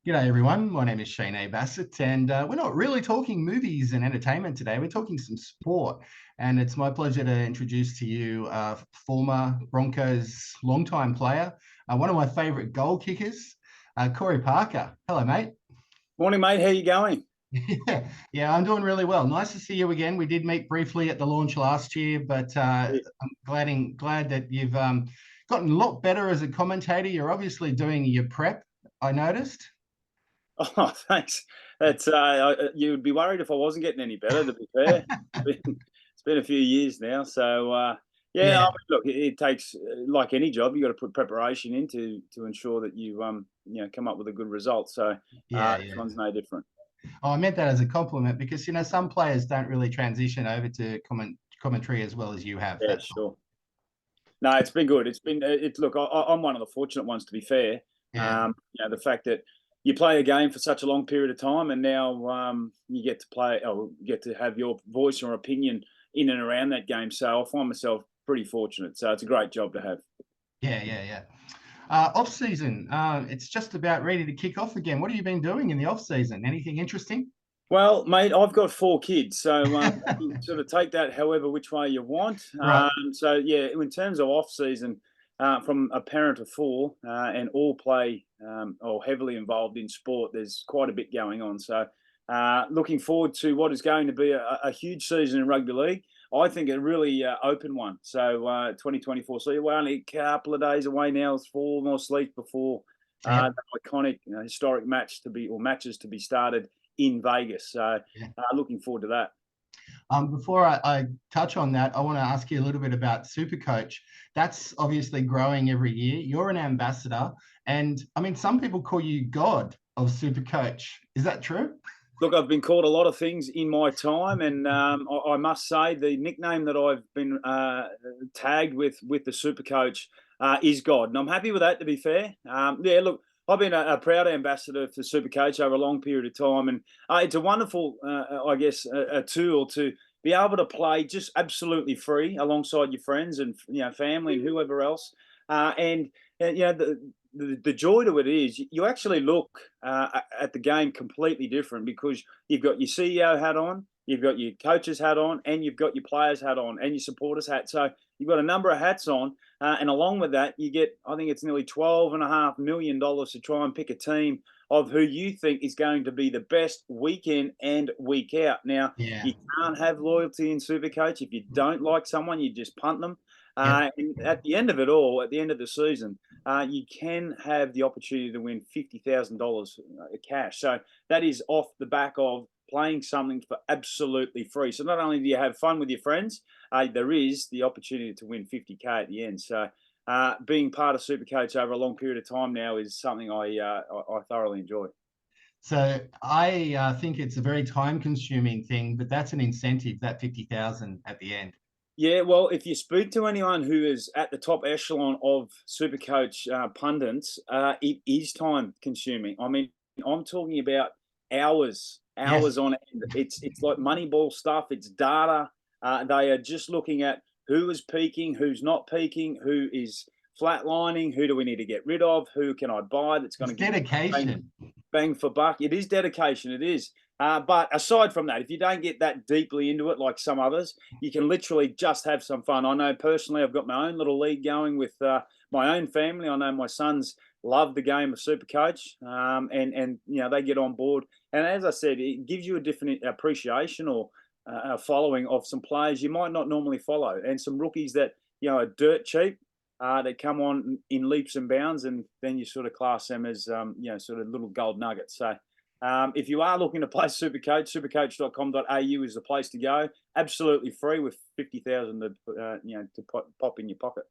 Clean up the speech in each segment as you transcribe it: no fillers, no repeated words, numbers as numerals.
G'day everyone, my name is Shane A. Bassett and we're not really talking movies and entertainment today, we're talking some sport. And it's my pleasure to introduce to you former Broncos longtime player, one of my favourite goal kickers, Corey Parker. Hello, mate. Morning, mate. How you going? Yeah, I'm doing really well. Nice to see you again. We did meet briefly at the launch last year, but I'm glad that you've gotten a lot better as a commentator. You're obviously doing your prep, I noticed. Oh, thanks. That's you'd be worried if I wasn't getting any better. To be fair, it's been a few years now, so yeah. I Yeah, mean, look, it takes like any job, you got to put preparation into to ensure that you come up with a good result. So yeah, this yeah. one's no different. Oh, I meant that as a compliment because some players don't really transition over to commentary as well as you have. Yeah, That's all. sure. No, it's been good. It's been it's look. I'm one of the fortunate ones, to be fair. Yeah, The fact that you play a game for such a long period of time, and now you get to play, or get to have your voice or opinion in and around that game. So I find myself pretty fortunate. So it's a great job to have. yeah, yeah, yeah. Off season, it's just about ready to kick off again. What have you been doing in the off season? Anything interesting? Well, mate, I've got four kids, so you sort of take that however which way you want. Right. So yeah, in terms of off season, from a parent of four, and all play or heavily involved in sport, there's quite a bit going on. So looking forward to what is going to be a huge season in rugby league. I think a really open one. So 2024. So we're only a couple of days away now. It's 4 more sleep before Yep. the iconic, historic matches to be started in Vegas. So Yeah. looking forward to that. Before I touch on that, I want to ask you a little bit about Supercoach. That's obviously growing every year. You're an ambassador, and I mean, some people call you God of Supercoach. Is that true? Look, I've been called a lot of things in my time, and I must say the nickname that I've been tagged with the Super Coach is God, and I'm happy with that. To be fair, yeah. Look, I've been a proud ambassador for Super Coach over a long period of time, and it's a wonderful, I guess, a tool to be able to play just absolutely free alongside your friends and family and whoever else, and the joy to it is you actually look at the game completely different because you've got your CEO hat on, you've got your coach's hat on, and you've got your players' hat on, and your supporters' hat. So you've got a number of hats on, and along with that, you get, I think it's nearly $12.5 million to try and pick a team of who you think is going to be the best week in and week out. Now, Yeah. you can't have loyalty in Supercoach. If you don't like someone, you just punt them. Yep. And at the end of it all, at the end of the season, you can have the opportunity to win $50,000 cash. So that is off the back of playing something for absolutely free. So not only do you have fun with your friends, there is the opportunity to win 50K at the end. So being part of Supercoach over a long period of time now is something I thoroughly enjoy. So I think it's a very time-consuming thing, but that's an incentive, that 50,000 at the end. Yeah, well, if you speak to anyone who is at the top echelon of Supercoach pundits, it is time consuming. I mean, I'm talking about hours, Yes. hours on end. It's like Moneyball stuff. It's data. They are just looking at who is peaking, who's not peaking, who is flatlining, who do we need to get rid of, who can I buy that's going It's to give me dedication. bang for buck. It is dedication. It is. But aside from that, if you don't get that deeply into it like some others, you can literally just have some fun. I know personally, I've got my own little league going with my own family. I know my sons love the game of Supercoach, and they get on board. And as I said, it gives you a different appreciation or a following of some players you might not normally follow, and some rookies that are dirt cheap. That come on in leaps and bounds, and then you sort of class them as sort of little gold nuggets. So if you are looking to play Supercoach, supercoach.com.au is the place to go. Absolutely free with 50,000 to pop in your pocket.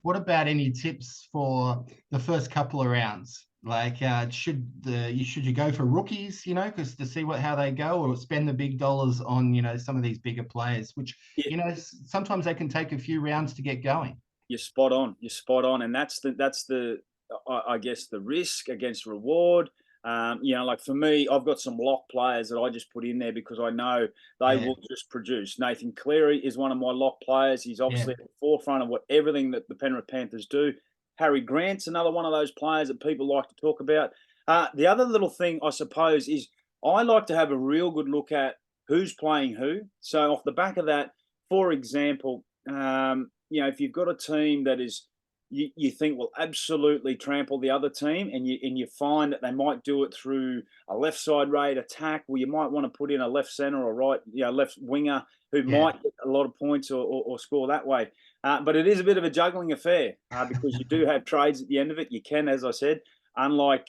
What about any tips for the first couple of rounds? Like, should you go for rookies, because to see how they go, or spend the big dollars on, some of these bigger players, which, Yeah, sometimes they can take a few rounds to get going. you're spot on. You're spot on, and that's the I guess the risk against reward. Like for me, I've got some lock players that I just put in there because I know they Yeah, will just produce. Nathan Cleary is one of my lock players. He's yeah, obviously at the forefront of everything that the Penrith Panthers do. Harry Grant's another one of those players that people like to talk about. The other little thing, I suppose, is I like to have a real good look at who's playing who. So off the back of that, for example, if you've got a team that is you think will absolutely trample the other team, and you find that they might do it through a left side raid attack, where you might want to put in a left centre or right, left winger who might get a lot of points or score that way. But it is a bit of a juggling affair because you do have trades at the end of it. You can, as I said, unlike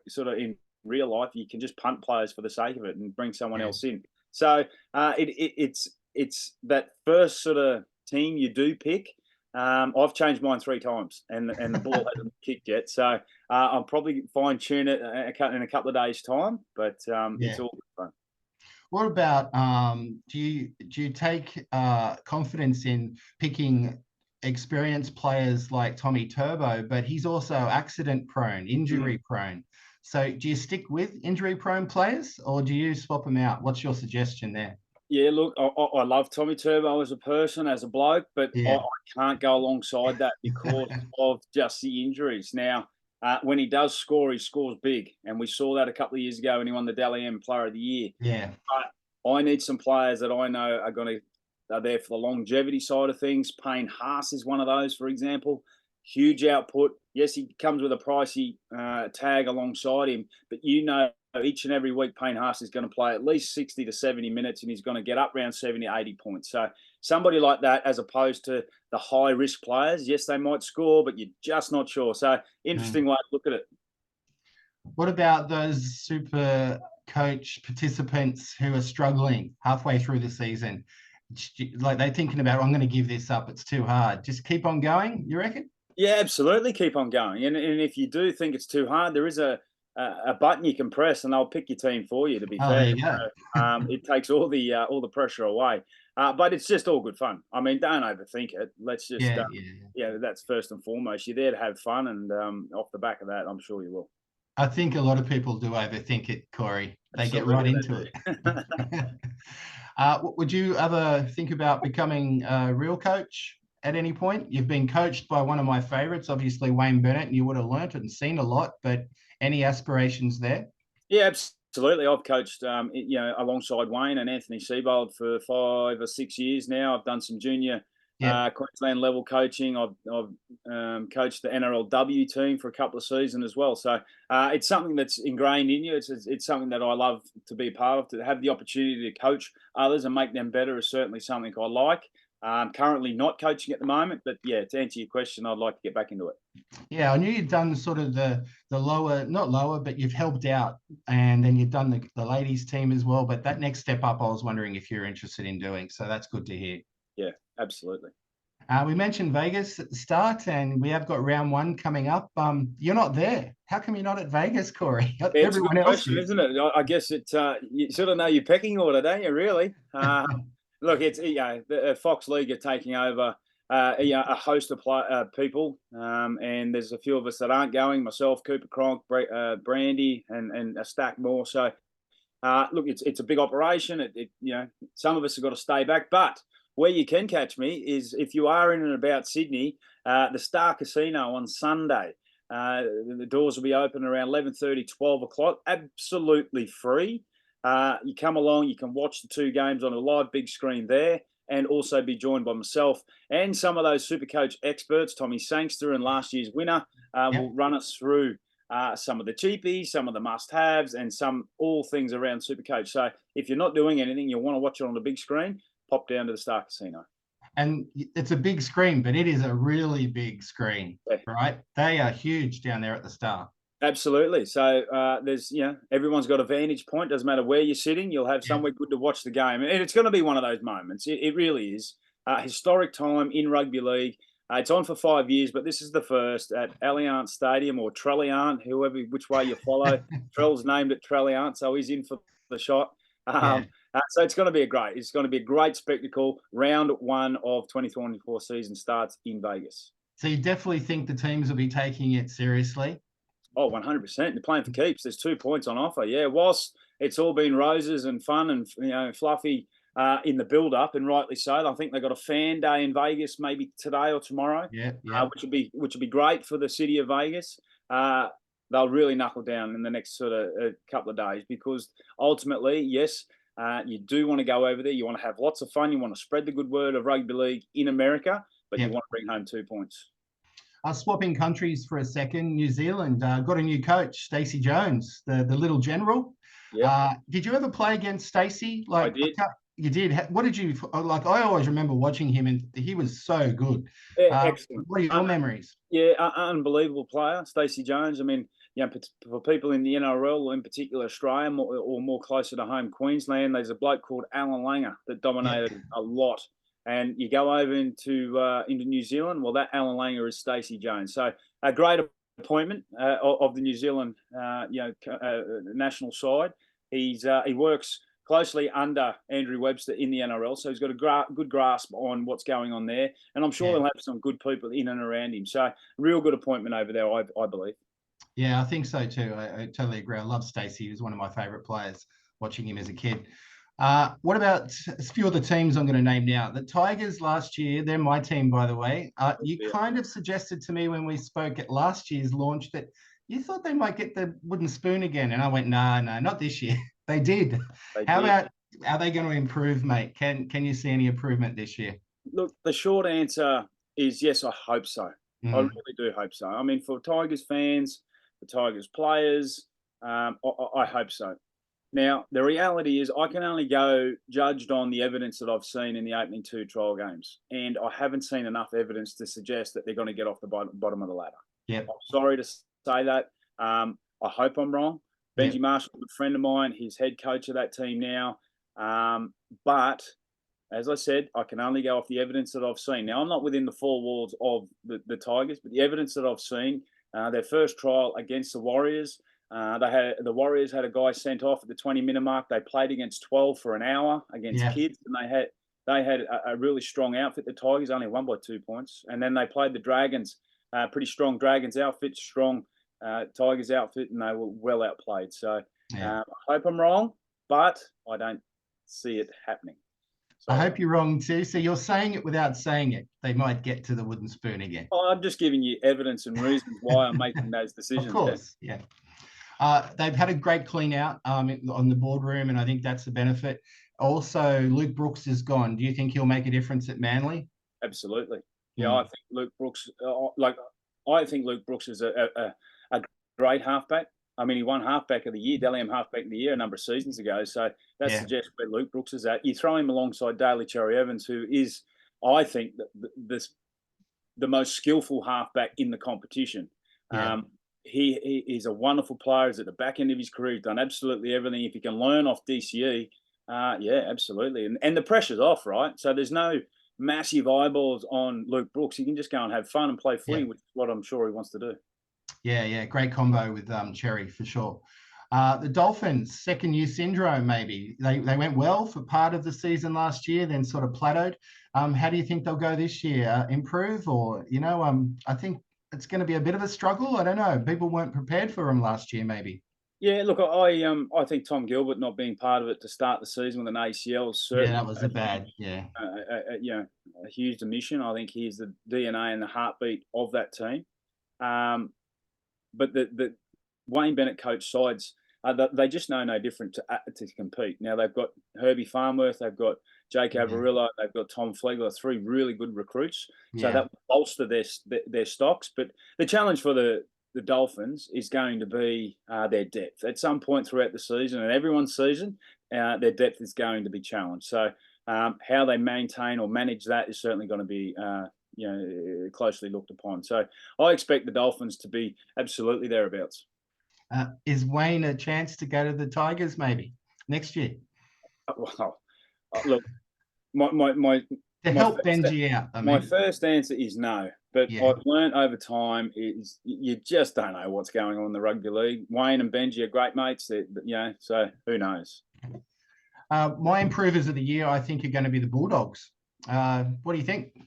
sort of in real life, you can just punt players for the sake of it and bring someone else in. So it's that first sort of team you do pick. I've changed mine 3 times, and the ball hasn't kicked yet. So I'll probably fine tune it in a couple of days' time. But it's all good fun. What about do you take confidence in picking experienced players like Tommy Turbo, but he's also accident prone, injury prone? So do you stick with injury prone players, or do you swap them out? What's your suggestion there? Yeah, look, I love Tommy Turbo as a person, as a bloke, but I can't go alongside that because of just the injuries. Now, when he does score, he scores big, and we saw that a couple of years ago when he won the Dally M Player of the Year. Yeah, but I need some players that I know are there for the longevity side of things. Payne Haas is one of those, for example. Huge output. Yes, he comes with a pricey tag alongside him, but each and every week Payne Haas is going to play at least 60 to 70 minutes, and he's going to get up around 70, 80 points. So somebody like that, as opposed to the high-risk players, yes, they might score, but you're just not sure. So interesting way to look at it. What about those super coach participants who are struggling halfway through the season? Like they're thinking about, I'm going to give this up, it's too hard. Just keep on going, you reckon? Yeah, absolutely. Keep on going. And if you do think it's too hard, there is a button you can press, and they'll pick your team for you. To be fair, there you go. So, it takes all the pressure away. But it's just all good fun. I mean, don't overthink it. Let's just that's first and foremost. You're there to have fun, and off the back of that, I'm sure you will. I think a lot of people do overthink it, Corey. They get right into it. Would you ever think about becoming a real coach at any point? You've been coached by one of my favorites, obviously Wayne Bennett, and you would have learnt it and seen a lot, but any aspirations there? Yeah, absolutely. I've coached, alongside Wayne and Anthony Seibold for 5 or 6 years now. I've done some junior Queensland level coaching. I've coached the NRLW team for a couple of seasons as well. So it's something that's ingrained in you. It's something that I love to be a part of. To have the opportunity to coach others and make them better is certainly something I like. I'm currently not coaching at the moment, but to answer your question, I'd like to get back into it. Yeah, I knew you'd done sort of the lower, not lower, but you've helped out, and then you've done the ladies team as well. But that next step up, I was wondering if you're interested in doing. So that's good to hear. Yeah, absolutely. We mentioned Vegas at the start, and we have got round 1 coming up. You're not there. How come you're not at Vegas, Corey? Everyone else is, isn't it? I guess you sort of know your pecking order, don't you? Really? Look, it's the Fox League are taking over a host of people, and there's a few of us that aren't going. Myself, Cooper Cronk, Brandy, and a stack more. So, look, it's a big operation. Some of us have got to stay back, but where you can catch me is if you are in and about Sydney, the Star Casino on Sunday. The doors will be open around 11:30, 12 o'clock. Absolutely free. You come along, you can watch the 2 games on a live big screen there, and also be joined by myself and some of those Supercoach experts. Tommy Sangster and last year's winner will run us through some of the cheapies, some of the must-haves, and all things around Supercoach. So if you're not doing anything, you want to watch it on the big screen, pop down to the Star Casino. And it's a big screen, but it is a really big screen, right? They are huge down there at the Star. Absolutely. So there's, everyone's got a vantage point. Doesn't matter where you're sitting, you'll have somewhere good to watch the game. And it's going to be one of those moments. It really is. Historic time in rugby league. It's on for 5 years, but this is the first at Allianz Stadium, or Trelliant, which way you follow. Trell's named it Trelliant, so he's in for the shot. So it's going to be a great spectacle. Round 1 of 2024 season starts in Vegas. So you definitely think the teams will be taking it seriously? Oh, 100%. They're playing for keeps. There's 2 points on offer. Yeah, whilst it's all been roses and fun and fluffy in the build-up, and rightly so. I think they've got a fan day in Vegas maybe today or tomorrow, which would be great for the city of Vegas. they'll really knuckle down in the next sort of couple of days, because ultimately, yes, you do want to go over there. You want to have lots of fun. You want to spread the good word of rugby league in America, but you want to bring home 2 points. Swapping countries for a second, New Zealand got a new coach, Stacey Jones, the little general. Yep. Did you ever play against Stacey? I did. You did. What did you like? I always remember watching him, and he was so good. Excellent. What are your memories? Yeah, unbelievable player, Stacey Jones. I mean, for people in the NRL, in particular Australia, or more closer to home, Queensland, there's a bloke called Alan Langer that dominated a lot. And you go over into New Zealand, well, that Alan Langer is Stacey Jones. So a great appointment of the New Zealand, national side. He works closely under Andrew Webster in the NRL, so he's got a good grasp on what's going on there. And I'm sure they'll have some good people in and around him. So real good appointment over there, I believe. Yeah, I think so too. I totally agree. I love Stacey. He was one of my favourite players watching him as a kid. What about a few of the teams I'm going to name now? The Tigers last year, they're my team, by the way. You kind of suggested to me when we spoke at last year's launch that you thought they might get the wooden spoon again. And I went, no, not this year. They did. About, are they going to improve, mate? Can you see any improvement this year? Look, the short answer is yes, I hope so. I really do hope so. I mean, for Tigers fans, for Tigers players, I hope so. Now, the reality is I can only go judged on the evidence that I've seen in the opening 2 trial games. And I haven't seen enough evidence to suggest that they're going to get off the bottom of the ladder. Yep. I'm sorry to say that. I hope I'm wrong. Benji Marshall, a good friend of mine, he's head coach of that team now. But as I said, I can only go off the evidence that I've seen. Now, I'm not within the 4 walls of the Tigers, but the evidence that I've seen, their first trial against the Warriors, the Warriors had a guy sent off at the 20-minute mark. They played against 12 for an hour against kids, and they had a really strong outfit. The Tigers only won by 2 points, and then they played the Dragons, pretty strong Dragons outfit, strong Tigers outfit, and they were well outplayed. So I hope I'm wrong, but I don't see it happening. So, I hope you're wrong too. So you're saying it without saying it. They might get to the wooden spoon again. I'm just giving you evidence and reasons why I'm making those decisions. Of course, yeah. They've had a great clean out on the boardroom, and I think that's the benefit. Also, Luke Brooks is gone. Do you think he'll make a difference at Manly? Absolutely. Yeah, I think Luke Brooks. I think Luke Brooks is a great halfback. I mean, he won halfback of the year, Dally M halfback of the year a number of seasons ago. So that suggests where Luke Brooks is at. You throw him alongside Daly Cherry Evans, who is, I think, the most skillful halfback in the competition. He is a wonderful player. He's at the back end of his career. He's done absolutely everything. If he can learn off DCE, absolutely. And the pressure's off, right? So there's no massive eyeballs on Luke Brooks. He can just go and have fun and play footy, which is what I'm sure he wants to do. Yeah, great combo with Cherry for sure. The Dolphins, second-year syndrome, maybe. They went well for part of the season last year, then sort of plateaued. How do you think they'll go this year? Improve, or I think it's going to be a bit of a struggle. I don't know. People weren't prepared for them last year, maybe. Yeah, look, I think Tom Gilbert not being part of it to start the season with an ACL certainly. Yeah, that was a huge omission. I think he's the DNA and the heartbeat of that team. But the Wayne Bennett coach sides, they just know no different to compete. Now they've got Herbie Farnworth, they've got Jake Averillo, they've got Tom Flegler, 3 really good recruits. So that will bolster their stocks. But the challenge for the Dolphins is going to be their depth. At some point throughout the season, and everyone's season, their depth is going to be challenged. So how they maintain or manage that is certainly going to be closely looked upon. So I expect the Dolphins to be absolutely thereabouts. Is Wayne a chance to go to the Tigers maybe next year? Well, look, my help Benji out. My first answer is no. But I've learned over time is you just don't know what's going on in the rugby league. Wayne and Benji are great mates, so who knows? My improvers of the year, I think, are going to be the Bulldogs. What do you think?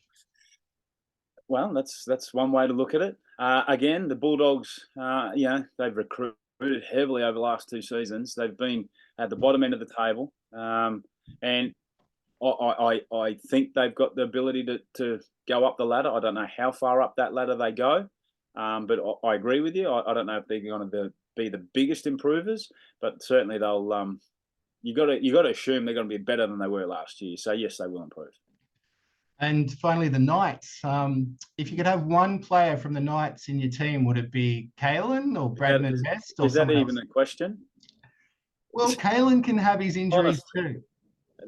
Well, that's one way to look at it. Again, the Bulldogs, they've recruited heavily over the last 2 seasons. They've been at the bottom end of the table, and I think they've got the ability to go up the ladder. I don't know how far up that ladder they go, But I agree with you. I don't know if they're going to be the biggest improvers, but certainly they'll. You got to assume they're going to be better than they were last year. So yes, they will improve. And finally, the Knights. If you could have one player from the Knights in your team, would it be Kalen or Bradman Best or Is that someone even else? a question? Well, Kalen can have his injuries too.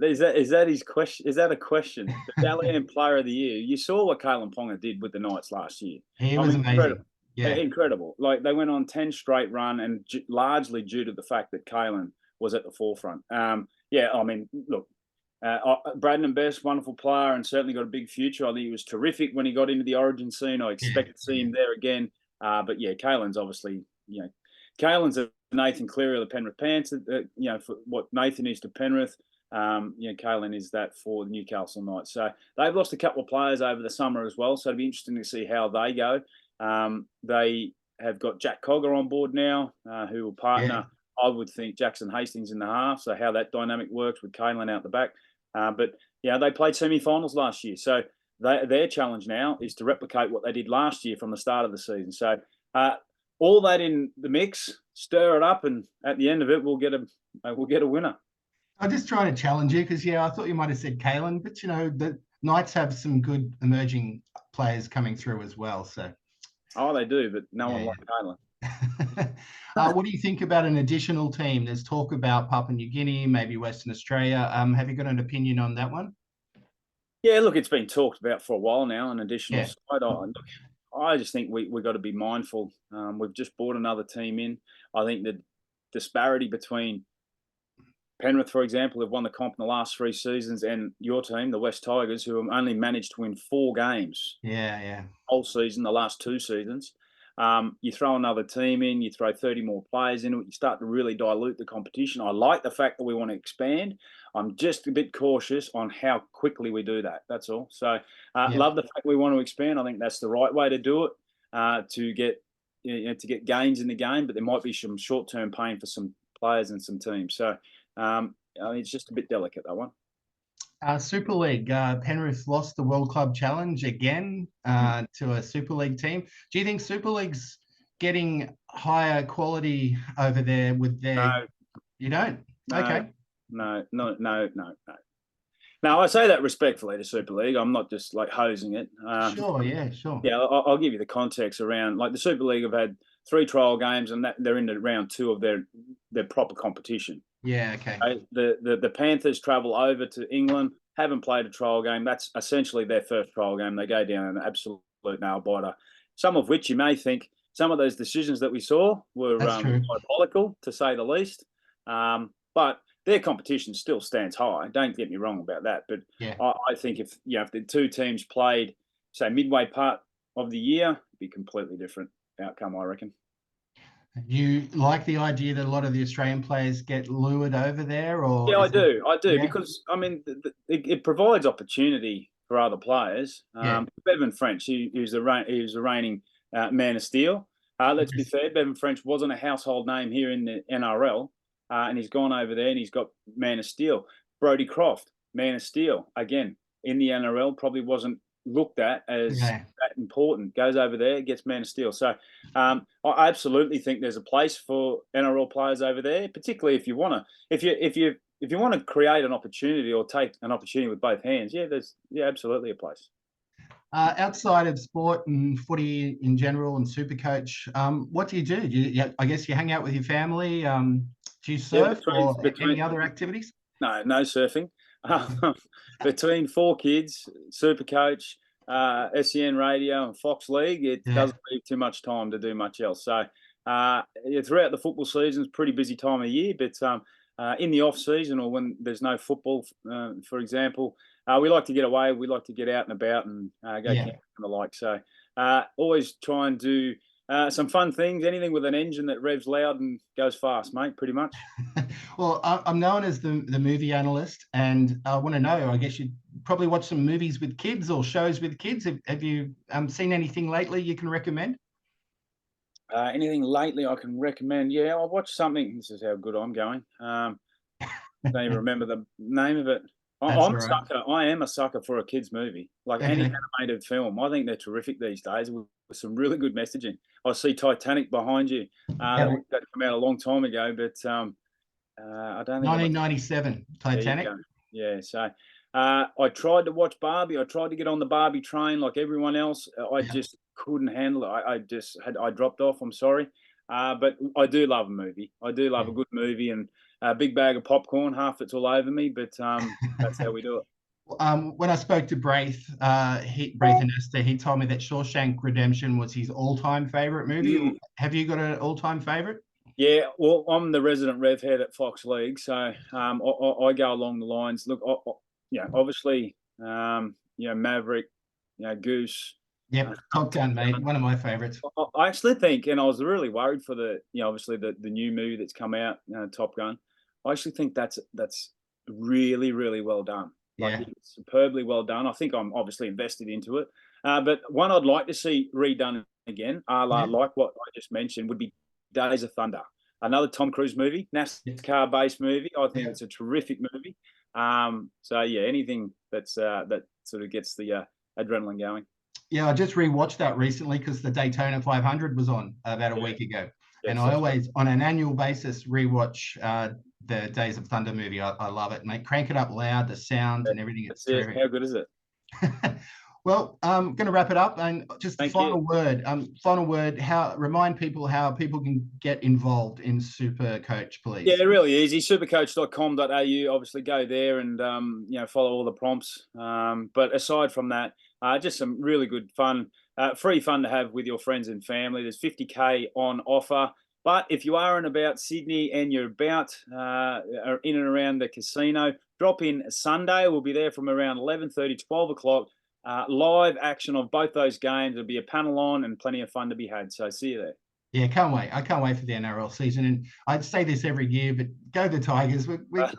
Is that his question? Is that a question? The Dalian Player of the Year. You saw what Kalen Ponga did with the Knights last year. He was amazing. Incredible. Yeah, incredible. Like they went on 10 straight run, and largely due to the fact that Kalen was at the forefront. Yeah, I mean, look, Bradman Best, wonderful player, and certainly got a big future. I think he was terrific when he got into the Origin scene. I expected to see him there again. But yeah, Kalen's obviously, Kalen's a Nathan Cleary of the Penrith Panthers. For what Nathan is to Penrith. Kalen is that for the Newcastle Knights. So they've lost a couple of players over the summer as well. So it'll be interesting to see how they go. They have got Jack Cogger on board now, who will partner, I would think, Jackson Hastings in the half. So how that dynamic works with Kalen out the back. But they played semi-finals last year. So their challenge now is to replicate what they did last year from the start of the season. So all that in the mix, stir it up, and at the end of it, we'll get a winner. I'm just trying to challenge you because, I thought you might have said Kalen, but, the Knights have some good emerging players coming through as well. So. Oh, they do, but no one like Kalen. What do you think about an additional team? There's talk about Papua New Guinea, maybe Western Australia. Have you got an opinion on that one? Yeah, look, it's been talked about for a while now, an additional side. I just think we've got to be mindful. We've just brought another team in. I think the disparity between Penrith, for example, have won the comp in the last 3 seasons, and your team, the West Tigers, who have only managed to win 4 games. Whole season, the last 2 seasons. You throw another team in, you throw 30 more players into it, you start to really dilute the competition. I like the fact that we want to expand. I'm just a bit cautious on how quickly we do that. That's all. So love the fact we want to expand. I think that's the right way to do it, to get gains in the game, but there might be some short-term pain for some players and some teams. So it's just a bit delicate, that one. Super League, Penrith lost the World Club Challenge again to a Super League team. Do you think Super League's getting higher quality over there with their... No. You don't? No, okay. No. Now, I say that respectfully to Super League. I'm not just like hosing it. Sure. Yeah, I'll give you the context around. Like the Super League have had 3 trial games, and they're into round 2 of their proper competition. Yeah, okay. The Panthers travel over to England, haven't played a trial game. That's essentially their first trial game. They go down an absolute nail biter. Some of which you may think some of those decisions that we saw were diabolical, to say the least. But their competition still stands high. Don't get me wrong about that. But I think if the 2 teams played, say, midway part of the year, it'd be a completely different outcome, I reckon. You like the idea that a lot of the Australian players get lured over there, or? Yeah, I do, because I mean, it provides opportunity for other players. Bevan French, who's the reigning Man of Steel. Let's be fair, Bevan French wasn't a household name here in the NRL, and he's gone over there and he's got Man of Steel. Brody Croft, Man of Steel, again in the NRL, probably wasn't looked at as that important. Goes over there, gets Man of Steel. So I absolutely think there's a place for NRL players over there, particularly if you want to create an opportunity or take an opportunity with both hands. There's absolutely a place. Outside of sport and footy in general and Supercoach, what do you do? I guess you hang out with your family. Do you surf or any other activities? No surfing. Between 4 kids, Supercoach, SEN Radio, and Fox League, it doesn't leave too much time to do much else. So throughout the football season, it's a pretty busy time of year. But in the off season, or when there's no football, for example, we like to get away. We like to get out and about and go camping and the like. So always try and do some fun things, anything with an engine that revs loud and goes fast, mate, pretty much. Well, I'm known as the movie analyst, and I want to know, I guess you probably watch some movies with kids or shows with kids. Have you seen anything lately you can recommend? Anything lately I can recommend? Yeah, I watched something. This is how good I'm going. I don't even remember the name of it. That's I'm all a right. sucker. I am a sucker for a kids' movie, like any Okay. animated film. I think they're terrific these days with some really good messaging. I see Titanic behind you. Yep. That came out a long time ago, but I don't think I've. 1997 There you Titanic. go. Yeah. So I tried to watch Barbie. I tried to get on the Barbie train like everyone else. I Yep. just couldn't handle it. I dropped off. I'm sorry. But I do love a movie. I do love Yeah. a good movie and a big bag of popcorn. Half it's all over me, but that's how we do it. When I spoke to Braith, Braith and Esther, he told me that Shawshank Redemption was his all-time favorite movie. Mm. Have you got an all-time favorite? Yeah, well, I'm the resident rev head at Fox League, so I go along the lines. Look, obviously, Maverick, Goose. Yep, Top Gun, mate. One of my favorites. I actually think, and I was really worried for obviously the new movie that's come out, Top Gun. I actually think that's really, really well done. Like, Yeah. it's superbly well done. I think I'm obviously invested into it. But one I'd like to see redone again, Yeah. like what I just mentioned, would be Days of Thunder. Another Tom Cruise movie, NASCAR-based movie. I think it's a terrific movie. So yeah, anything that sort of gets the adrenaline going. Yeah, I just rewatched that recently because the Daytona 500 was on about a week ago. Yes, And I always, on an annual basis, rewatch the Days of Thunder movie. I love it, mate. Crank it up loud, the sound and everything. It's terrific. How good is it? Well, I'm going to wrap it up, and just the Thank final you. word. Final word. Remind people how people can get involved in Supercoach, please. Yeah, really easy. Supercoach.com.au. Obviously, go there and follow all the prompts. But aside from that, just some really good fun, free fun to have with your friends and family. There's 50K on offer. But if you are in about Sydney and you're about in and around the casino, drop in Sunday. We'll be there from around 11:30 to 12 o'clock. Live action of both those games. There'll be a panel on and plenty of fun to be had. So see you there. Yeah, can't wait. I can't wait for the NRL season. And I'd say this every year, but go the Tigers. We've got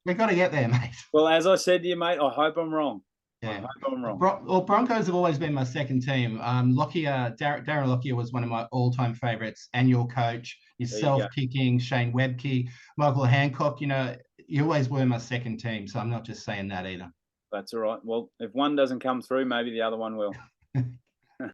to get there, mate. Well, as I said to you, mate, I hope I'm wrong. Yeah. I hope I'm wrong. Well, Broncos have always been my second team. Darren Lockyer was one of my all-time favorites, and your coach, yourself kicking, Shane Webke, Michael Hancock. You always were my second team, so I'm not just saying that either. That's all right. Well, if one doesn't come through, maybe the other one will.